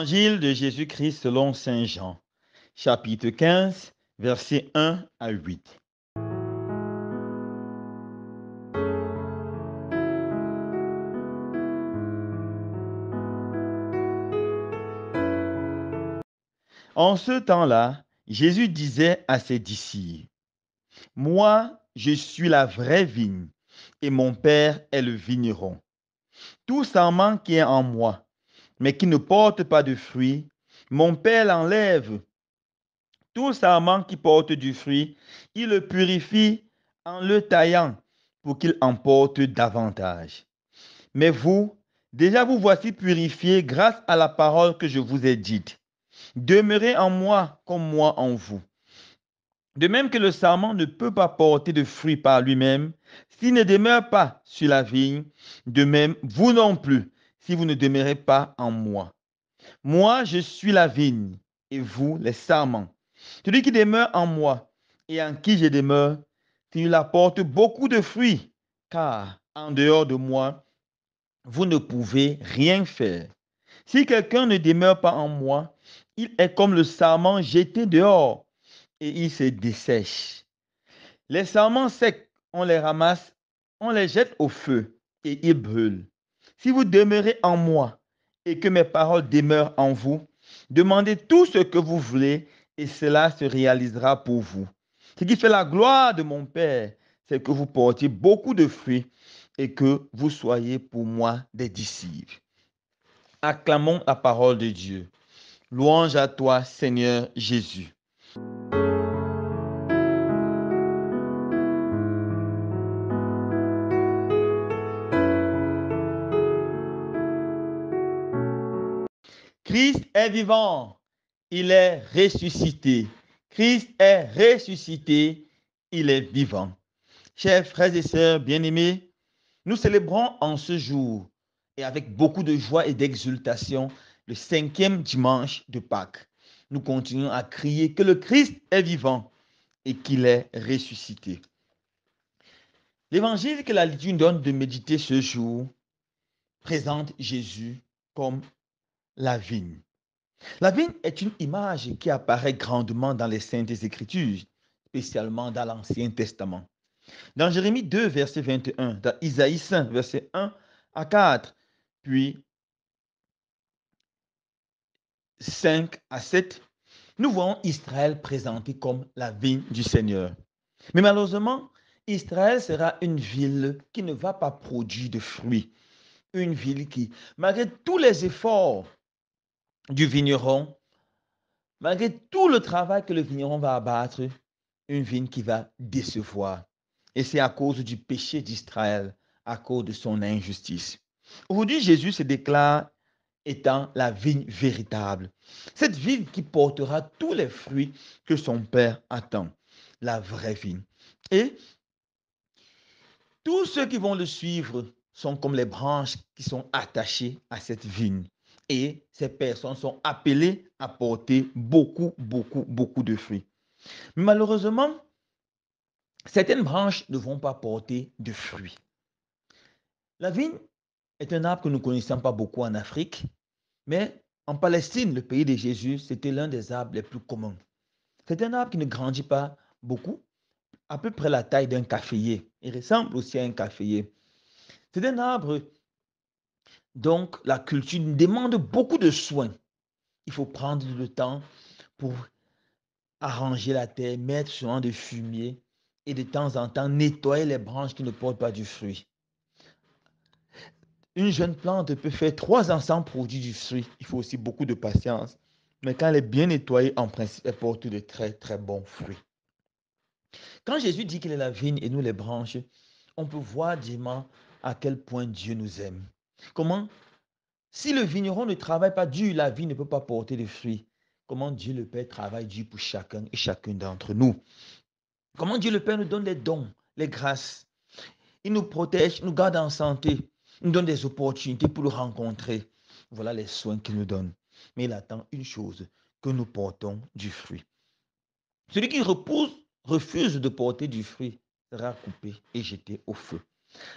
Évangile de Jésus-Christ selon Saint Jean, chapitre 15, versets 1 à 8. En ce temps-là, Jésus disait à ses disciples, Moi, je suis la vraie vigne, et mon Père est le vigneron. Tout sarment qui est en moi, mais qui ne porte pas de fruit, mon Père l'enlève. Tout sarment qui porte du fruit, il le purifie en le taillant pour qu'il en porte davantage. Mais vous, déjà vous voici purifiés grâce à la parole que je vous ai dite. Demeurez en moi comme moi en vous. De même que le sarment ne peut pas porter de fruit par lui-même s'il ne demeure pas sur la vigne, de même vous non plus si vous ne demeurez pas en moi. Moi, je suis la vigne et vous les sarments. Celui qui demeure en moi et en qui je demeure, il apporte beaucoup de fruits, car en dehors de moi, vous ne pouvez rien faire. Si quelqu'un ne demeure pas en moi, il est comme le sarment jeté dehors et il se dessèche. Les sarments secs, on les ramasse, on les jette au feu et ils brûlent. Si vous demeurez en moi et que mes paroles demeurent en vous, demandez tout ce que vous voulez et cela se réalisera pour vous. Ce qui fait la gloire de mon Père, c'est que vous portiez beaucoup de fruits et que vous soyez pour moi des disciples. Acclamons la parole de Dieu. Louange à toi, Seigneur Jésus. Christ est vivant, il est ressuscité. Christ est ressuscité, il est vivant. Chers frères et sœurs bien-aimés, nous célébrons en ce jour et avec beaucoup de joie et d'exultation le 5e dimanche de Pâques. Nous continuons à crier que le Christ est vivant et qu'il est ressuscité. L'évangile que la liturgie nous donne de méditer ce jour présente Jésus comme la vigne. La vigne est une image qui apparaît grandement dans les Saintes Écritures, spécialement dans l'Ancien Testament. Dans Jérémie 2, verset 21, dans Isaïe 5, verset 1 à 4, puis 5 à 7, nous voyons Israël présenté comme la vigne du Seigneur. Mais malheureusement, Israël sera une ville qui ne va pas produire de fruits. Une ville qui, malgré tous les efforts du vigneron, malgré tout le travail que le vigneron va abattre, une vigne qui va décevoir. Et c'est à cause du péché d'Israël, à cause de son injustice. Aujourd'hui, Jésus se déclare étant la vigne véritable. Cette vigne qui portera tous les fruits que son Père attend. La vraie vigne. Et tous ceux qui vont le suivre sont comme les branches qui sont attachées à cette vigne. Et ces personnes sont appelées à porter beaucoup de fruits. Malheureusement, certaines branches ne vont pas porter de fruits. La vigne est un arbre que nous ne connaissons pas beaucoup en Afrique, mais en Palestine, le pays de Jésus, c'était l'un des arbres les plus communs. C'est un arbre qui ne grandit pas beaucoup, à peu près la taille d'un caféier. Il ressemble aussi à un caféier. C'est un arbre, donc la culture demande beaucoup de soins. Il faut prendre le temps pour arranger la terre, mettre souvent de fumier et de temps en temps nettoyer les branches qui ne portent pas du fruit. Une jeune plante peut faire 3 ans sans produire du fruit. Il faut aussi beaucoup de patience. Mais quand elle est bien nettoyée, en principe, elle porte de très bons fruits. Quand Jésus dit qu'il est la vigne et nous les branches, on peut voir vraiment à quel point Dieu nous aime. Comment, si le vigneron ne travaille pas dur, la vigne ne peut pas porter de fruits. Comment Dieu le Père travaille dur pour chacun et chacune d'entre nous. Comment Dieu le Père nous donne les dons, les grâces. Il nous protège, nous garde en santé. Il nous donne des opportunités pour le rencontrer. Voilà les soins qu'il nous donne. Mais il attend une chose, que nous portons du fruit. Celui qui refuse de porter du fruit sera coupé et jeté au feu.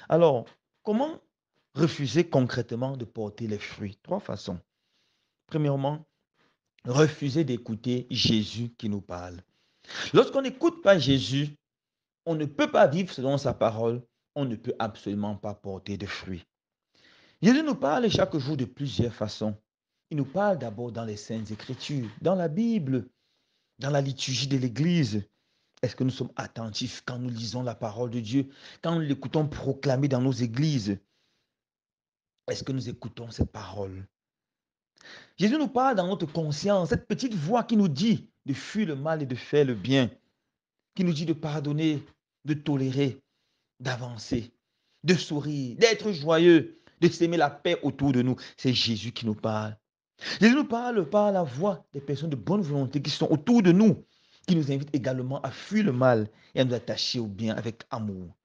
Alors, comment refuser concrètement de porter les fruits? 3 façons. Premièrement, refuser d'écouter Jésus qui nous parle. Lorsqu'on n'écoute pas Jésus, on ne peut pas vivre selon sa parole, on ne peut absolument pas porter de fruits. Jésus nous parle chaque jour de plusieurs façons. Il nous parle d'abord dans les Saintes Écritures, dans la Bible, dans la liturgie de l'Église. Est-ce que nous sommes attentifs quand nous lisons la parole de Dieu, quand nous l'écoutons proclamer dans nos églises? Est-ce que nous écoutons cette parole? Jésus nous parle dans notre conscience, cette petite voix qui nous dit de fuir le mal et de faire le bien, qui nous dit de pardonner, de tolérer, d'avancer, de sourire, d'être joyeux, de s'aimer la paix autour de nous. C'est Jésus qui nous parle. Jésus nous parle par la voix des personnes de bonne volonté qui sont autour de nous, qui nous invitent également à fuir le mal et à nous attacher au bien avec amour.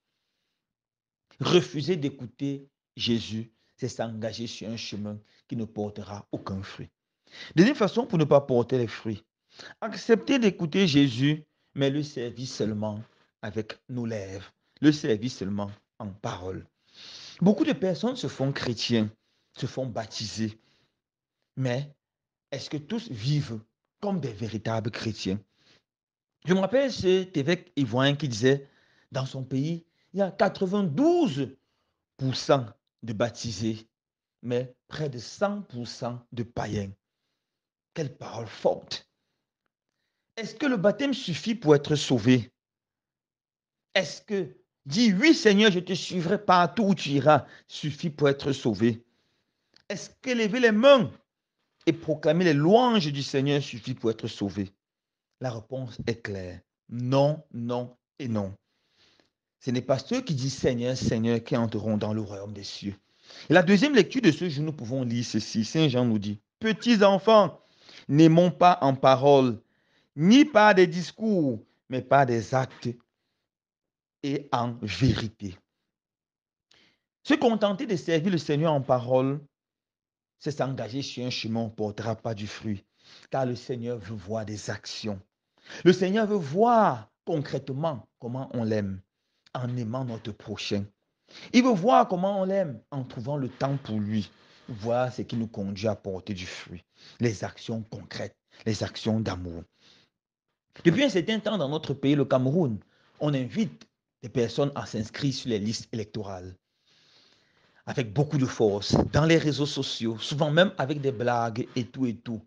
Refuser d'écouter Jésus, c'est s'engager sur un chemin qui ne portera aucun fruit. Deuxième façon pour ne pas porter les fruits, accepter d'écouter Jésus, mais le servir seulement avec nos lèvres, le servir seulement en parole. Beaucoup de personnes se font chrétiens, se font baptiser, mais est-ce que tous vivent comme des véritables chrétiens? Je me rappelle cet évêque ivoirien qui disait, dans son pays, il y a 92% de baptisés, mais près de 100% de païens. Quelle parole forte! Est-ce que le baptême suffit pour être sauvé? Est-ce que dire oui Seigneur, je te suivrai partout où tu iras suffit pour être sauvé? Est-ce que lever les mains et proclamer les louanges du Seigneur suffit pour être sauvé? La réponse est claire. Non, non et non. Ce n'est pas ceux qui disent Seigneur, Seigneur qui entreront dans le royaume des cieux. Et la deuxième lecture de ce jour, nous pouvons lire ceci. Saint Jean nous dit, petits enfants, n'aimons pas en parole, ni par des discours, mais par des actes et en vérité. Se contenter de servir le Seigneur en parole, c'est s'engager sur un chemin, on ne portera pas du fruit. Car le Seigneur veut voir des actions. Le Seigneur veut voir concrètement comment on l'aime, en aimant notre prochain. Il veut voir comment on l'aime, en trouvant le temps pour lui. Voilà ce qui nous conduit à porter du fruit. Les actions concrètes, les actions d'amour. Depuis un certain temps dans notre pays, le Cameroun, on invite des personnes à s'inscrire sur les listes électorales avec beaucoup de force, dans les réseaux sociaux, souvent même avec des blagues et tout et tout.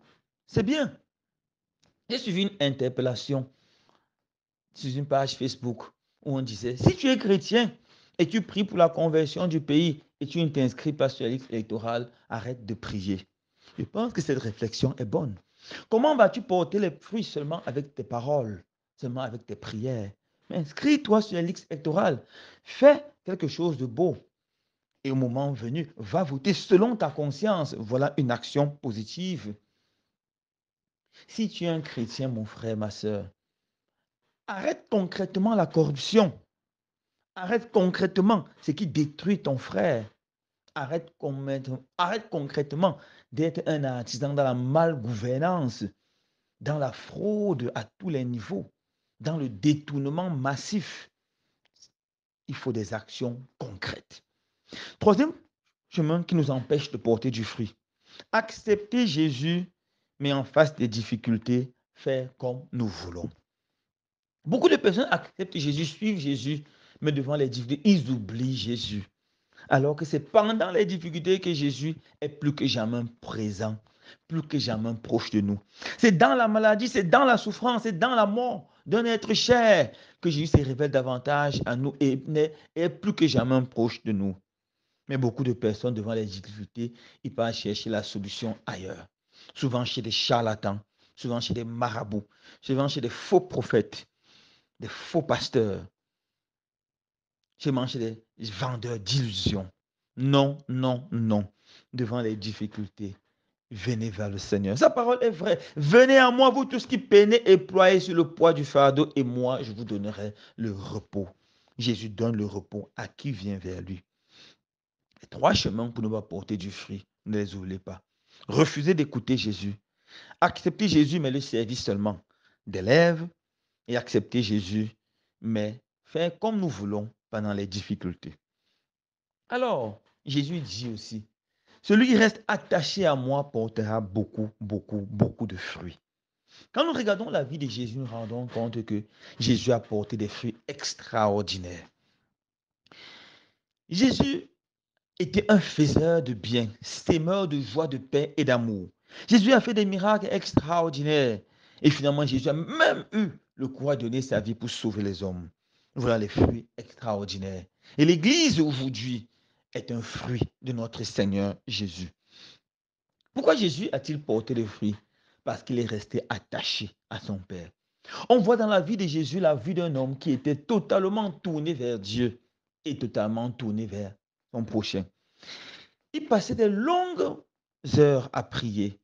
C'est bien. J'ai suivi une interpellation sur une page Facebook où on disait, si tu es chrétien et tu pries pour la conversion du pays et tu ne t'inscris pas sur la liste électorale, arrête de prier. Je pense que cette réflexion est bonne. Comment vas-tu porter les fruits seulement avec tes paroles, seulement avec tes prières? Mais inscris-toi sur la liste électorale. Fais quelque chose de beau. Et au moment venu, va voter selon ta conscience. Voilà une action positive. Si tu es un chrétien, mon frère, ma soeur, arrête concrètement la corruption. Arrête concrètement ce qui détruit ton frère. Arrête concrètement d'être un artisan dans la malgouvernance, dans la fraude à tous les niveaux, dans le détournement massif. Il faut des actions concrètes. Troisième chemin qui nous empêche de porter du fruit. Accepter Jésus, mais en face des difficultés, faire comme nous voulons. Beaucoup de personnes acceptent Jésus, suivent Jésus, mais devant les difficultés, ils oublient Jésus. Alors que c'est pendant les difficultés que Jésus est plus que jamais présent, plus que jamais proche de nous. C'est dans la maladie, c'est dans la souffrance, c'est dans la mort d'un être cher que Jésus se révèle davantage à nous et est plus que jamais proche de nous. Mais beaucoup de personnes devant les difficultés, ils partent chercher la solution ailleurs. Souvent chez des charlatans, souvent chez des marabouts, souvent chez des faux prophètes, des faux pasteurs. Je mange des vendeurs d'illusions. Non, non, non. Devant les difficultés, venez vers le Seigneur. Sa parole est vraie. Venez à moi, vous tous qui peinez et ployez sur le poids du fardeau, et moi, je vous donnerai le repos. Jésus donne le repos à qui vient vers lui. Les trois chemins pour ne pas porter du fruit, ne les oubliez pas. Refusez d'écouter Jésus. Acceptez Jésus, mais le servir seulement des lèvres. Et accepter Jésus, mais faire comme nous voulons pendant les difficultés. Alors, Jésus dit aussi, Celui qui reste attaché à moi portera beaucoup, beaucoup, beaucoup de fruits. Quand nous regardons la vie de Jésus, nous nous rendons compte que Jésus a porté des fruits extraordinaires. Jésus était un faiseur de bien, sémeur de joie, de paix et d'amour. Jésus a fait des miracles extraordinaires. Et finalement, Jésus a même eu le courage de donner sa vie pour sauver les hommes. Voilà les fruits extraordinaires. Et l'Église aujourd'hui est un fruit de notre Seigneur Jésus. Pourquoi Jésus a-t-il porté les fruits? Parce qu'il est resté attaché à son Père. On voit dans la vie de Jésus la vie d'un homme qui était totalement tourné vers Dieu et totalement tourné vers son prochain. Il passait des longues heures à prier.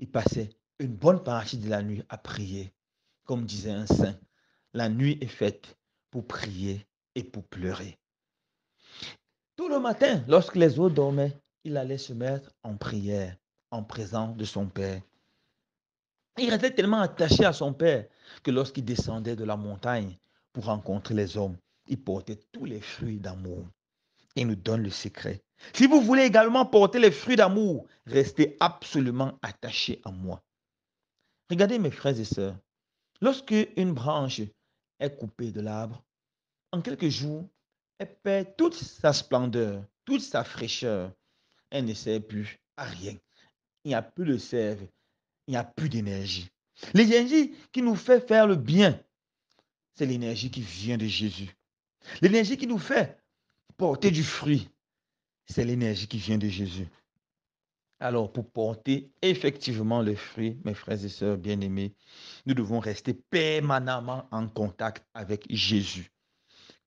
Il passait une bonne partie de la nuit à prier. Comme disait un saint, la nuit est faite pour prier et pour pleurer. Tout le matin, lorsque les autres dormaient, il allait se mettre en prière, en présence de son Père. Il restait tellement attaché à son Père que lorsqu'il descendait de la montagne pour rencontrer les hommes, il portait tous les fruits d'amour. Il nous donne le secret. Si vous voulez également porter les fruits d'amour, restez absolument attachés à moi. Regardez mes frères et sœurs, lorsque une branche est coupée de l'arbre, en quelques jours, elle perd toute sa splendeur, toute sa fraîcheur. Elle ne sert plus à rien. Il n'y a plus de sève, il n'y a plus d'énergie. L'énergie qui nous fait faire le bien, c'est l'énergie qui vient de Jésus. L'énergie qui nous fait porter du fruit, c'est l'énergie qui vient de Jésus. Alors, pour porter effectivement le fruit, mes frères et sœurs bien-aimés, nous devons rester permanemment en contact avec Jésus,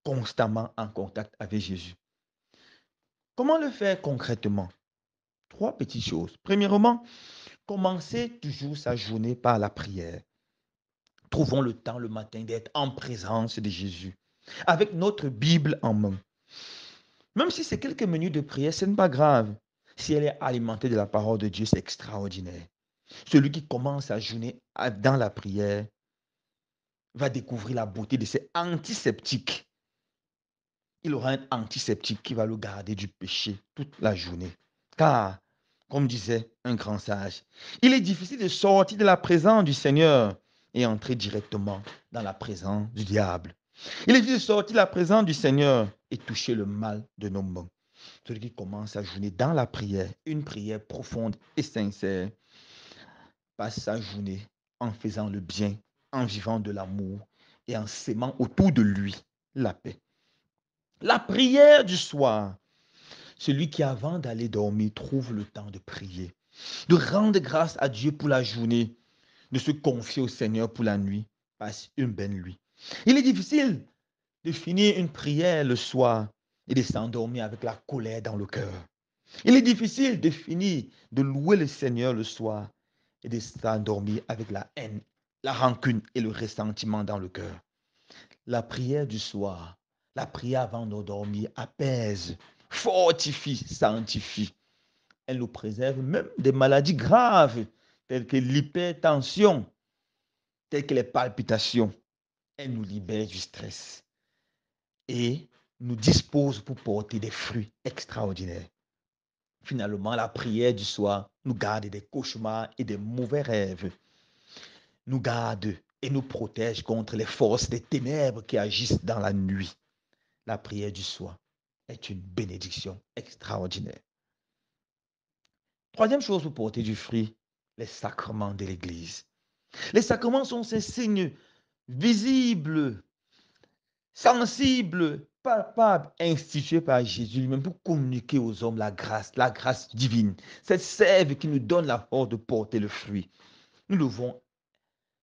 constamment en contact avec Jésus. Comment le faire concrètement? Trois petites choses. Premièrement, commencez toujours sa journée par la prière. Trouvons le temps le matin d'être en présence de Jésus, avec notre Bible en main. Même si c'est quelques minutes de prière, ce n'est pas grave. Si elle est alimentée de la parole de Dieu, c'est extraordinaire. Celui qui commence sa journée dans la prière va découvrir la beauté de ces antiseptiques. Il aura un antiseptique qui va le garder du péché toute la journée. Car, comme disait un grand sage, il est difficile de sortir de la présence du Seigneur et entrer directement dans la présence du diable. Il est difficile de sortir de la présence du Seigneur et toucher le mal de nos mains. Celui qui commence sa journée dans la prière, une prière profonde et sincère, passe sa journée en faisant le bien, en vivant de l'amour et en s'aimant autour de lui la paix. La prière du soir, celui qui avant d'aller dormir trouve le temps de prier, de rendre grâce à Dieu pour la journée, de se confier au Seigneur pour la nuit, passe une belle nuit. Il est difficile de finir une prière le soir et de s'endormir avec la colère dans le cœur. Il est difficile de finir de louer le Seigneur le soir et de s'endormir avec la haine, la rancune et le ressentiment dans le cœur. La prière du soir, la prière avant de dormir apaise, fortifie, sanctifie. Elle nous préserve même des maladies graves telles que l'hypertension, telles que les palpitations. Elle nous libère du stress et nous dispose pour porter des fruits extraordinaires. Finalement, la prière du soir nous garde des cauchemars et des mauvais rêves, nous garde et nous protège contre les forces des ténèbres qui agissent dans la nuit. La prière du soir est une bénédiction extraordinaire. Troisième chose pour porter du fruit, les sacrements de l'Église. Les sacrements sont ces signes visibles, sensibles, palpables, institués par Jésus lui-même pour communiquer aux hommes la grâce divine. Cette sève qui nous donne la force de porter le fruit. Nous devons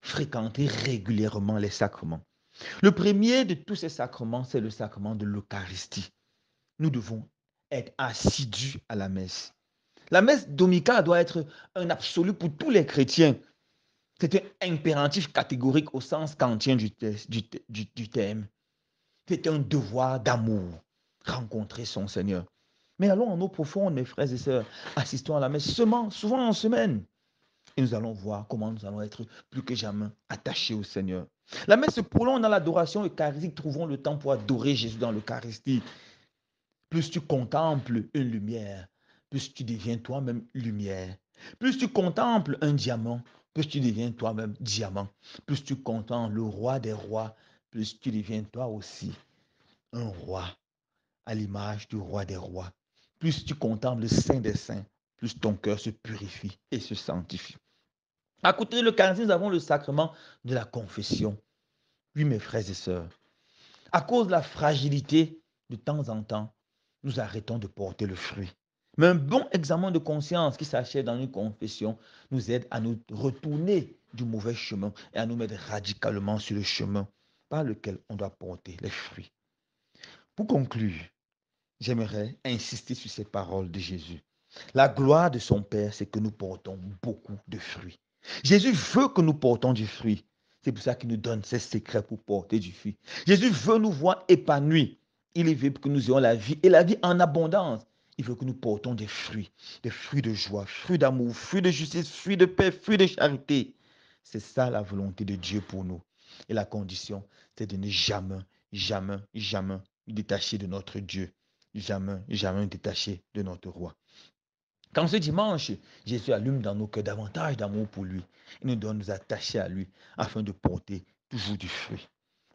fréquenter régulièrement les sacrements. Le premier de tous ces sacrements, c'est le sacrement de l'Eucharistie. Nous devons être assidus à la messe. La messe dominicale doit être un absolu pour tous les chrétiens. C'est un impératif catégorique au sens kantien du terme. C'est un devoir d'amour, rencontrer son Seigneur. Mais allons en eau profonde, mes frères et sœurs, assistons à la messe souvent en semaine. Et nous allons voir comment nous allons être plus que jamais attachés au Seigneur. La messe se prolonge dans l'adoration eucharistique. Trouvons le temps pour adorer Jésus dans l'Eucharistie. Plus tu contemples une lumière, plus tu deviens toi-même lumière. Plus tu contemples un diamant, plus tu deviens toi-même diamant. Plus tu contemples le roi des rois, plus tu deviens toi aussi un roi à l'image du roi des rois. Plus tu contemples le Saint des Saints, plus ton cœur se purifie et se sanctifie. À côté de l'Eucharistie, nous avons le sacrement de la confession. Oui, mes frères et sœurs, à cause de la fragilité, de temps en temps, nous arrêtons de porter le fruit. Mais un bon examen de conscience qui s'achève dans une confession nous aide à nous retourner du mauvais chemin et à nous mettre radicalement sur le chemin par lequel on doit porter les fruits. Pour conclure, j'aimerais insister sur ces paroles de Jésus. La gloire de son Père, c'est que nous portons beaucoup de fruits. Jésus veut que nous portons du fruit. C'est pour ça qu'il nous donne ses secrets pour porter du fruit. Jésus veut nous voir épanouis. Il veut que nous ayons la vie et la vie en abondance. Il veut que nous portons des fruits de joie, fruits d'amour, fruits de justice, fruits de paix, fruits de charité. C'est ça la volonté de Dieu pour nous. Et la condition, c'est de ne jamais, jamais, jamais détacher de notre Dieu. Jamais, jamais détaché de notre roi. Quand ce dimanche, Jésus allume dans nos cœurs davantage d'amour pour lui, il nous doit nous attacher à lui afin de porter toujours du fruit.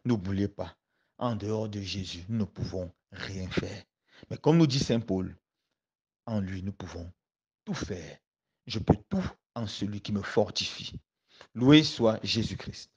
N'oubliez pas, en dehors de Jésus, nous ne pouvons rien faire. Mais comme nous dit Saint Paul, en lui, nous pouvons tout faire. Je peux tout en celui qui me fortifie. Loué soit Jésus-Christ.